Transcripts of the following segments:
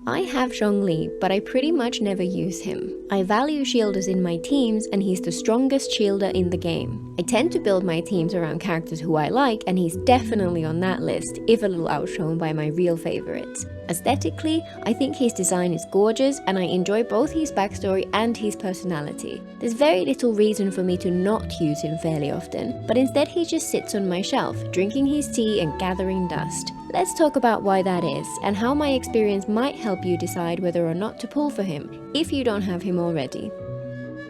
I have Zhongli, but I pretty much never use him. I value shielders in my teams, and he's the strongest shielder in the game. I tend to build my teams around characters who I like, and he's definitely on that list, if a little outshone by my real favorites. Aesthetically, I think his design is gorgeous, and I enjoy both his backstory and his personality. There's very little reason for me to not use him fairly often, but instead he just sits on my shelf, drinking his tea and gathering dust. Let's talk about why that is, and how my experience might help you decide whether or not to pull for him, if you don't have him already.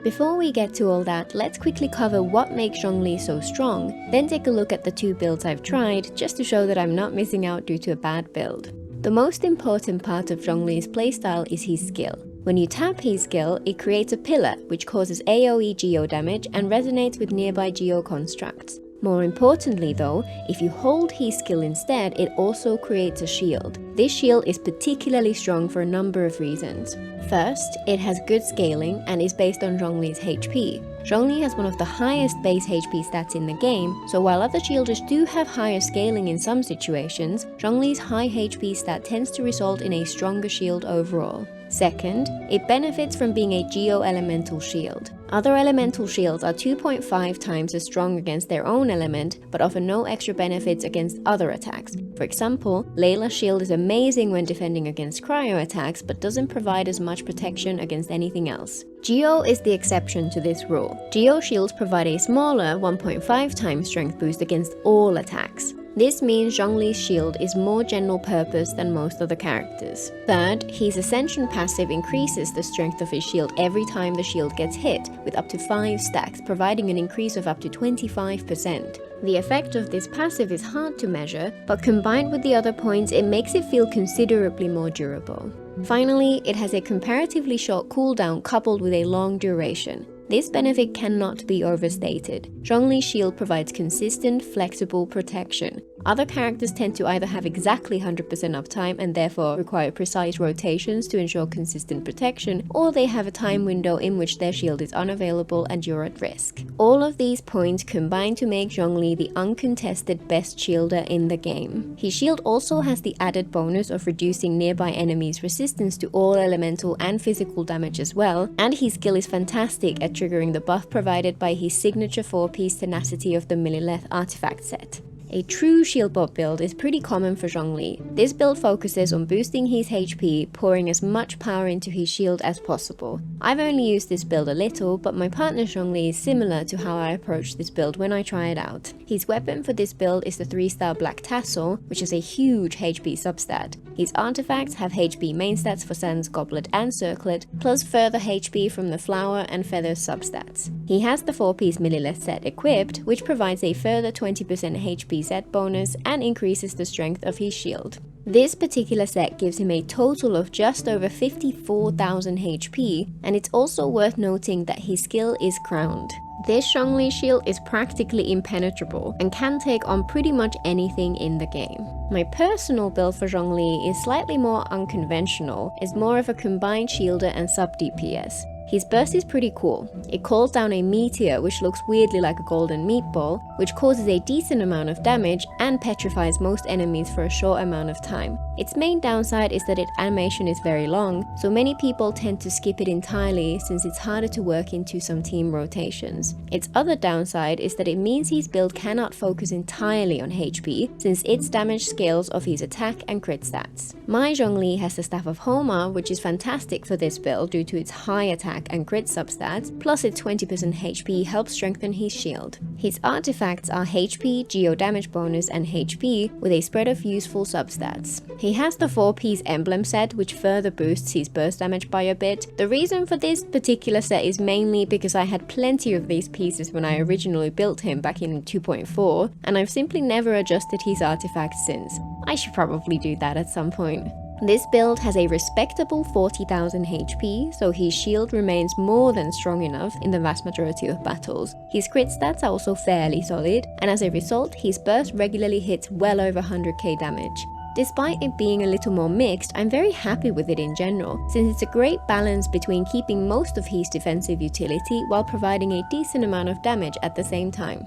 Before we get to all that, let's quickly cover what makes Zhongli so strong, then take a look at the 2 builds I've tried, just to show that I'm not missing out due to a bad build. The most important part of Zhongli's playstyle is his skill. When you tap his skill, it creates a pillar, which causes AoE geo damage and resonates with nearby geo constructs. More importantly though, if you hold his skill instead, it also creates a shield. This shield is particularly strong for a number of reasons. First, it has good scaling and is based on Zhongli's HP. Zhongli has one of the highest base HP stats in the game, so while other shielders do have higher scaling in some situations, Zhongli's high HP stat tends to result in a stronger shield overall. Second, it benefits from being a geo-elemental shield. Other elemental shields are 2.5 times as strong against their own element, but offer no extra benefits against other attacks. For example, Layla's shield is amazing when defending against cryo attacks, but doesn't provide as much protection against anything else. Geo is the exception to this rule. Geo shields provide a smaller 1.5 times strength boost against all attacks. This means Zhongli's shield is more general purpose than most other characters. Third, his Ascension passive increases the strength of his shield every time the shield gets hit, with up to 5 stacks, providing an increase of up to 25%. The effect of this passive is hard to measure, but combined with the other points, it makes it feel considerably more durable. Finally, it has a comparatively short cooldown coupled with a long duration. This benefit cannot be overstated. Zhongli's shield provides consistent, flexible protection. Other characters tend to either have exactly 100% uptime and therefore require precise rotations to ensure consistent protection, or they have a time window in which their shield is unavailable and you're at risk. All of these points combine to make Zhongli the uncontested best shielder in the game. His shield also has the added bonus of reducing nearby enemies' resistance to all elemental and physical damage as well, and his skill is fantastic at triggering the buff provided by his signature 4-piece Tenacity of the Millilith artifact set. A true shield bot build is pretty common for Zhongli. This build focuses on boosting his HP, pouring as much power into his shield as possible. I've only used this build a little, but my partner Zhongli is similar to how I approached this build when I try it out. His weapon for this build is the 3-star Black Tassel, which is a huge HP substat. His artifacts have HP main stats for Sans, Goblet and Circlet, plus further HP from the Flower and Feathers substats. He has the 4-piece Millilith set equipped, which provides a further 20% HP set bonus and increases the strength of his shield. This particular set gives him a total of just over 54,000 HP, and it's also worth noting that his skill is crowned. This Zhongli shield is practically impenetrable and can take on pretty much anything in the game. My personal build for Zhongli is slightly more unconventional, it's more of a combined shielder and sub DPS. His burst is pretty cool. It calls down a meteor which looks weirdly like a golden meatball, which causes a decent amount of damage and petrifies most enemies for a short amount of time. Its main downside is that its animation is very long, so many people tend to skip it entirely since it's harder to work into some team rotations. Its other downside is that it means his build cannot focus entirely on HP, since its damage scales off his attack and crit stats. My Zhongli has the Staff of Homa, which is fantastic for this build due to its high attack and crit substats, plus its 20% HP helps strengthen his shield. His artifacts are HP, geo damage bonus and HP with a spread of useful substats. He has the 4-piece emblem set which further boosts his burst damage by a bit. The reason for this particular set is mainly because I had plenty of these pieces when I originally built him back in 2.4, and I've simply never adjusted his artifacts since. I should probably do that at some point. This build has a respectable 40,000 HP, so his shield remains more than strong enough in the vast majority of battles. His crit stats are also fairly solid, and as a result, his burst regularly hits well over 100k damage. Despite it being a little more mixed, I'm very happy with it in general, since it's a great balance between keeping most of his defensive utility while providing a decent amount of damage at the same time.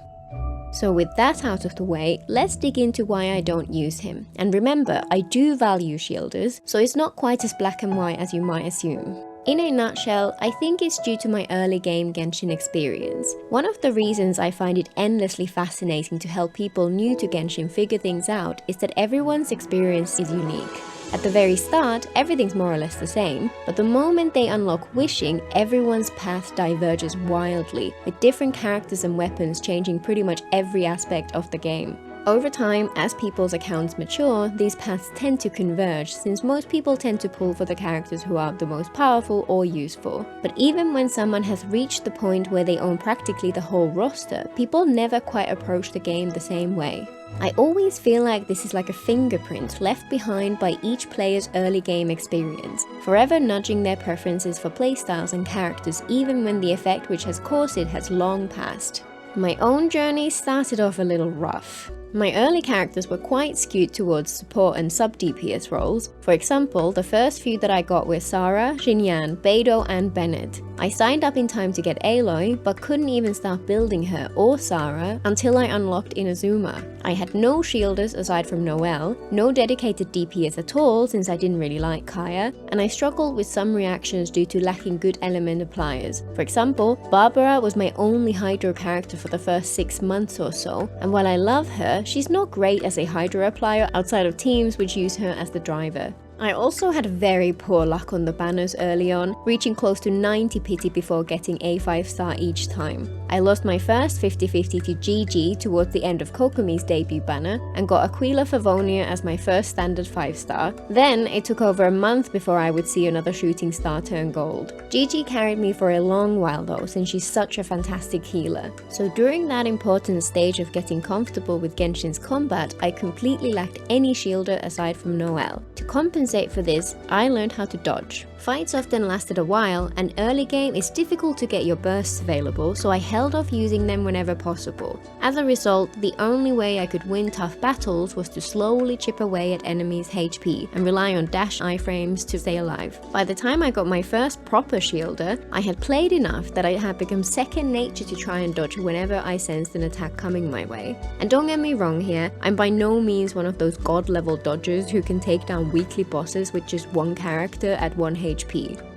So with that out of the way, let's dig into why I don't use him. And remember, I do value shielders, so it's not quite as black and white as you might assume. In a nutshell, I think it's due to my early game Genshin experience. One of the reasons I find it endlessly fascinating to help people new to Genshin figure things out is that everyone's experience is unique. At the very start, everything's more or less the same, but the moment they unlock wishing, everyone's path diverges wildly, with different characters and weapons changing pretty much every aspect of the game. Over time, as people's accounts mature, these paths tend to converge, since most people tend to pull for the characters who are the most powerful or useful. But even when someone has reached the point where they own practically the whole roster, people never quite approach the game the same way. I always feel like this is like a fingerprint left behind by each player's early game experience, forever nudging their preferences for playstyles and characters even when the effect which has caused it has long passed. My own journey started off a little rough. My early characters were quite skewed towards support and sub-DPS roles. For example, the first few that I got were Sarah, Xinyan, Beidou and Bennett. I signed up in time to get Aloy, but couldn't even start building her or Sarah until I unlocked Inazuma. I had no shielders aside from Noelle, no dedicated DPS at all since I didn't really like Kaya, and I struggled with some reactions due to lacking good element appliers. For example, Barbara was my only Hydro character for the first 6 months or so, and while I love her, she's not great as a Hydro applier outside of teams which use her as the driver. I also had very poor luck on the banners early on, reaching close to 90 pity before getting a 5-star each time. I lost my first 50-50 to Gigi towards the end of Kokomi's debut banner, and got Aquila Favonia as my first standard 5-star. Then it took over a month before I would see another shooting star turn gold. Gigi carried me for a long while though, since she's such a fantastic healer. So during that important stage of getting comfortable with Genshin's combat, I completely lacked any shielder aside from Noelle. To compensate for this, I learned how to dodge. Fights often lasted a while, and early game it's difficult to get your bursts available, so I held off using them whenever possible. As a result, the only way I could win tough battles was to slowly chip away at enemies' HP and rely on dash iframes to stay alive. By the time I got my first proper shielder, I had played enough that it had become second nature to try and dodge whenever I sensed an attack coming my way. And don't get me wrong here, I'm by no means one of those god level dodgers who can take down weekly bosses with just one character at 1 HP.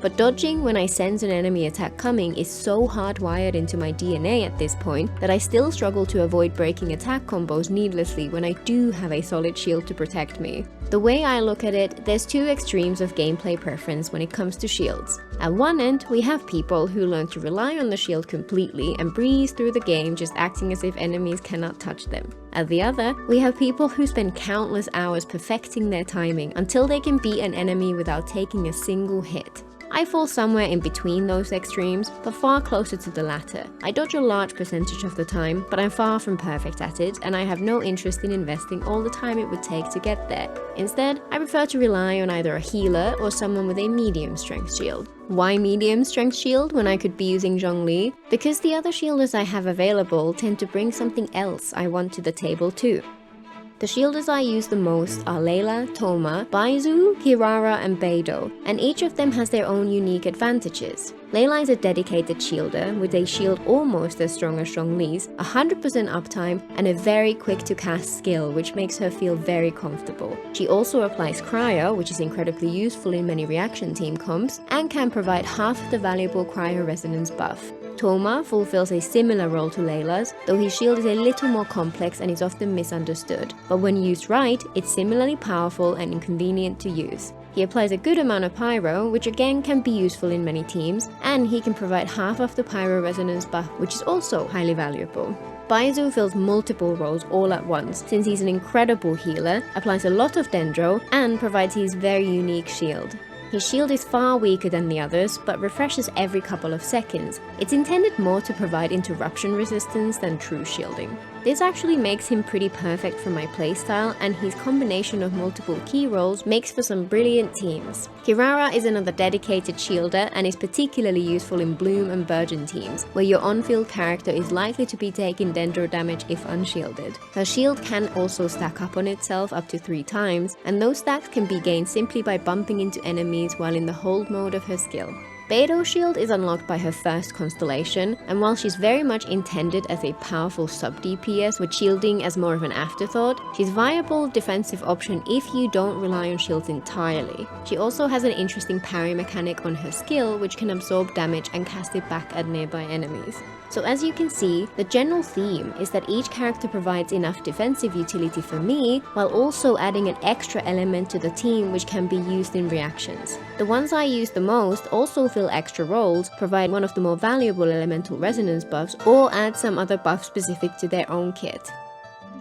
But dodging when I sense an enemy attack coming is so hardwired into my DNA at this point that I still struggle to avoid breaking attack combos needlessly when I do have a solid shield to protect me. The way I look at it, there's two extremes of gameplay preference when it comes to shields. At one end, we have people who learn to rely on the shield completely and breeze through the game just acting as if enemies cannot touch them. At the other, we have people who spend countless hours perfecting their timing until they can beat an enemy without taking a single hit. I fall somewhere in between those extremes, but far closer to the latter. I dodge a large percentage of the time, but I'm far from perfect at it, and I have no interest in investing all the time it would take to get there. Instead, I prefer to rely on either a healer or someone with a medium strength shield. Why medium strength shield when I could be using Zhongli? Because the other shielders I have available tend to bring something else I want to the table too. The shielders I use the most are Layla, Thoma, Baizu, Kirara and Beidou, and each of them has their own unique advantages. Layla is a dedicated shielder with a shield almost as strong as Zhongli's, 100% uptime, and a very quick to cast skill which makes her feel very comfortable. She also applies Cryo, which is incredibly useful in many reaction team comps, and can provide half of the valuable Cryo Resonance buff. Thoma fulfills a similar role to Layla's, though his shield is a little more complex and is often misunderstood, but when used right, it's similarly powerful and inconvenient to use. He applies a good amount of Pyro, which again can be useful in many teams, and he can provide half of the Pyro Resonance buff, which is also highly valuable. Baizu fills multiple roles all at once, since he's an incredible healer, applies a lot of Dendro, and provides his very unique shield. His shield is far weaker than the others, but refreshes every couple of seconds. It's intended more to provide interruption resistance than true shielding. This actually makes him pretty perfect for my playstyle, and his combination of multiple key roles makes for some brilliant teams. Kirara is another dedicated shielder and is particularly useful in Bloom and Burgeon teams, where your on-field character is likely to be taking Dendro damage if unshielded. Her shield can also stack up on itself up to 3 times, and those stacks can be gained simply by bumping into enemies while in the hold mode of her skill. Beido's shield is unlocked by her first constellation, and while she's very much intended as a powerful sub-DPS with shielding as more of an afterthought, she's a viable defensive option if you don't rely on shields entirely. She also has an interesting parry mechanic on her skill, which can absorb damage and cast it back at nearby enemies. So as you can see, the general theme is that each character provides enough defensive utility for me, while also adding an extra element to the team which can be used in reactions. The ones I use the most also fill extra roles, provide one of the more valuable elemental resonance buffs, or add some other buff specific to their own kit.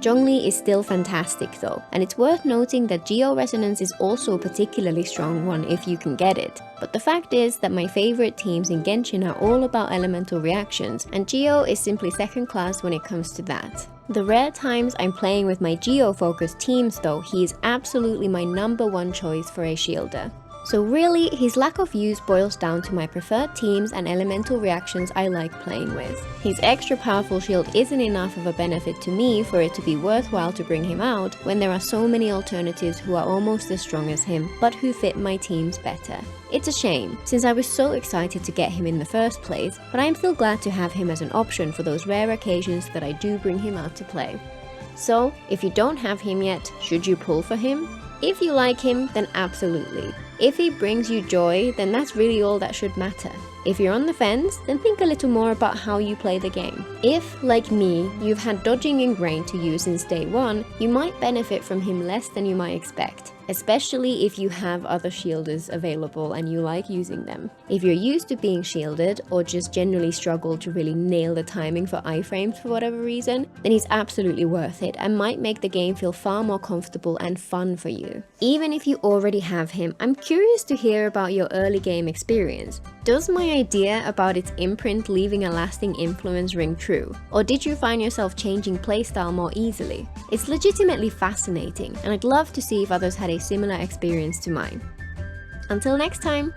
Zhongli is still fantastic though, and it's worth noting that Geo Resonance is also a particularly strong one if you can get it. But the fact is that my favorite teams in Genshin are all about elemental reactions, and Geo is simply second class when it comes to that. The rare times I'm playing with my Geo-focused teams though, he is absolutely my #1 choice for a shielder. So really, his lack of use boils down to my preferred teams and elemental reactions I like playing with. His extra powerful shield isn't enough of a benefit to me for it to be worthwhile to bring him out when there are so many alternatives who are almost as strong as him, but who fit my teams better. It's a shame, since I was so excited to get him in the first place, but I'm still glad to have him as an option for those rare occasions that I do bring him out to play. So, if you don't have him yet, should you pull for him? If you like him, then absolutely. If he brings you joy, then that's really all that should matter. If you're on the fence, then think a little more about how you play the game. If, like me, you've had dodging ingrained to you since day one, you might benefit from him less than you might expect, especially if you have other shielders available and you like using them. If you're used to being shielded, or just generally struggle to really nail the timing for iframes for whatever reason, then he's absolutely worth it and might make the game feel far more comfortable and fun for you. Even if you already have him, I'm curious to hear about your early game experience. Does my idea about its imprint leaving a lasting influence ring true? Or did you find yourself changing playstyle more easily? It's legitimately fascinating, and I'd love to see if others had a similar experience to mine. Until next time!